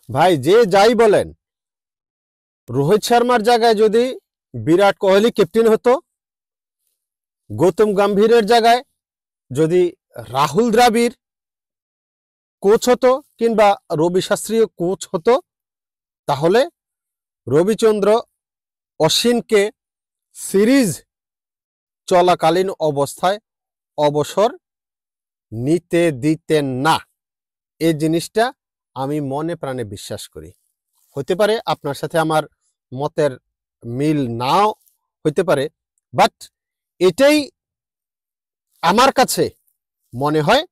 ভাই যে যাই বলেন, রোহিত শর্মার জায়গায় যদি বিরাট কোহলি ক্যাপ্টেন হতো, গৌতম গম্ভীরের জায়গায় যদি রাহুল দ্রাবিড় কোচ হতো কিংবা রবি শাস্ত্রীয় কোচ হতো, তাহলে রবিচন্দ্র অশ্বিনকে সিরিজ চলাকালীন অবস্থায় অবসর নিতে দিতেন না। এই জিনিসটা আমি মনে প্রাণে বিশ্বাস করি। হতে পারে আপনার সাথে আমার মতের মিল নাও হইতে পারে, বাট এটাই আমার কাছে মনে হয়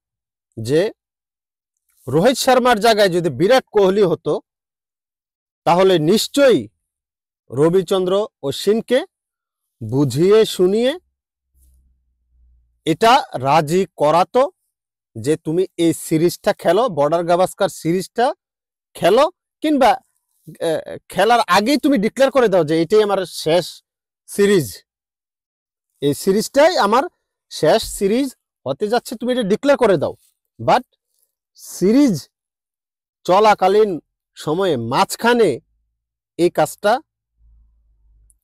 যে রোহিত শর্মার জায়গায় যদি বিরাট কোহলি হতো, তাহলে নিশ্চয়ই রবিচন্দ্র অশ্বিনকে বুঝিয়ে শুনিয়ে এটা রাজি করাতো যে তুমি এই সিরিজটা খেলো, বর্ডার গাভাস্কার সিরিজটা খেলো, কিংবা খেলার আগেই তুমি ডিক্লেয়ার করে দাও যে এটাই আমার শেষ সিরিজ, এই সিরিজটাই আমার শেষ সিরিজ হতে যাচ্ছে, তুমি এটা ডিক্লেয়ার করে দাও। বাট সিরিজ চলাকালীন সময়ে মাঝখানে এই কাজটা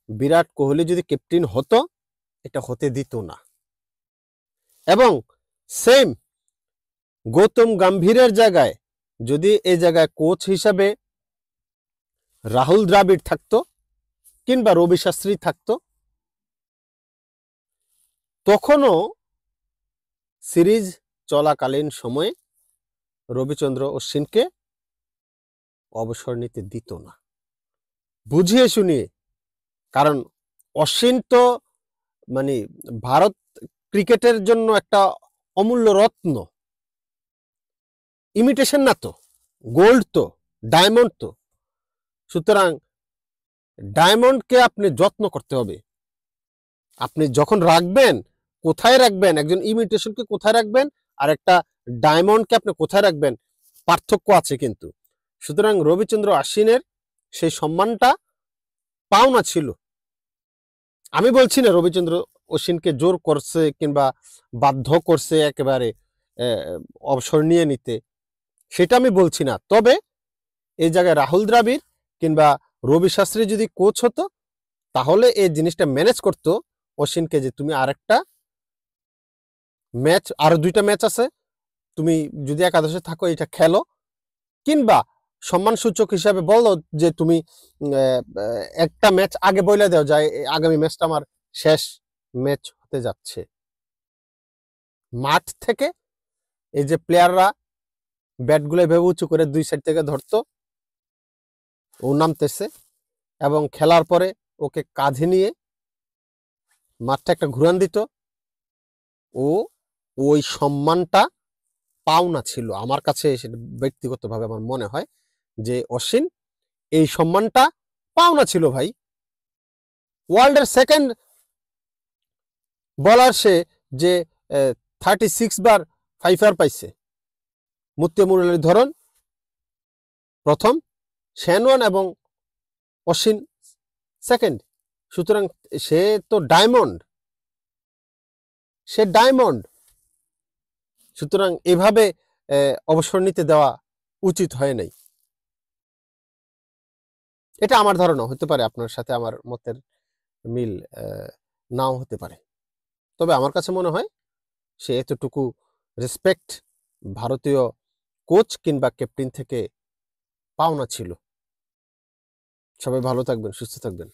বিরাট কোহলি যদি ক্যাপ্টেন হতো, এটা হতে দিত না। এবং সেম গৌতম গম্ভীরের জায়গায় যদি এই জায়গায় কোচ হিসাবে রাহুল দ্রাবিড় থাকতো কিংবা রবি শাস্ত্রী থাকতো, তখনও সিরিজ চলাকালীন সময়ে রবিচন্দ্র অশ্বিনকে অবসর নিতে দিত না, বুঝিয়ে শুনিয়ে। কারণ অশ্বিন তো মানে ভারত ক্রিকেটের জন্য একটা অমূল্য রত্ন, ইমিটেশন না তো, গোল্ড তো, ডায়মন্ড তো। সুতরাং ডায়মন্ডকে আপনি যত্ন করতে হবে। আপনি যখন রাখবেন, কোথায় রাখবেন, একজন ইমিটেশনকে কোথায় রাখবেন আর একটা ডায়মন্ডকে আপনি কোথায় রাখবেন, পার্থক্য আছে কিন্তু। সুতরাং রবিচন্দ্র অশ্বিনের সেই সম্মানটা পাওনা ছিল। আমি বলছি না রবিচন্দ্র অশ্বিনকে জোর করছে কিংবা বাধ্য করছে একেবারে অবসর নিয়ে নিতে, সেটা আমি বলছি না। তবে এই জায়গায় রাহুল দ্রাবিড় কিংবা রবি শাস্ত্রী যদি কোচ হতো, তাহলে এই জিনিসটা ম্যানেজ করতো অশ্বিনকে, যে তুমি আরেকটা ম্যাচ, আরো 2টা ম্যাচ আছে, তুমি যদি একাদশে থাকো এটা খেলো, কিংবা সম্মান সূচক হিসাবে বললো যে তুমি একটা ম্যাচ আগে বলে দাও যায় আগামী ম্যাচটা আমার শেষ ম্যাচ হতে যাচ্ছে। মাঠ থেকে এই যে প্লেয়াররা ব্যাটগুলো এভাবে উঁচু করে 2 সাইড থেকে ধরতো, ও নামতেছে, এবং খেলার পরে ওকে কাঁধে নিয়ে মাঠটা একটা ঘুরান দিত, ও ওই সম্মানটা পাওনা ছিল। আমার কাছে সেটা ব্যক্তিগতভাবে আমার মনে হয় যে অশ্বিন এই সম্মানটা পাওনা ছিল ভাই। ওয়ার্ল্ডের সেকেন্ড বলার সে, যে 36 বার 5 পাইছে। মুত্তে মুরলীধরন প্রথম, শেনওয়ান এবং অশ্বিন সেকেন্ড। সুতরাং সে তো ডায়মন্ড, সে ডায়মন্ড। সুতরাং এভাবে অবসর নিতে দেওয়া উচিত হয় নাই। এটা আমার ধারণা, হতে পারে আপনার সাথে আমার মতের মিল নাও হতে পারে। তবে আমার কাছে মনে হয় সে এতটুকু রেসপেক্ট ভারতীয় কোচ কিংবা ক্যাপ্টেন থেকে পাওনা ছিল। সবাই ভালো থাকবেন, সুস্থ থাকবেন।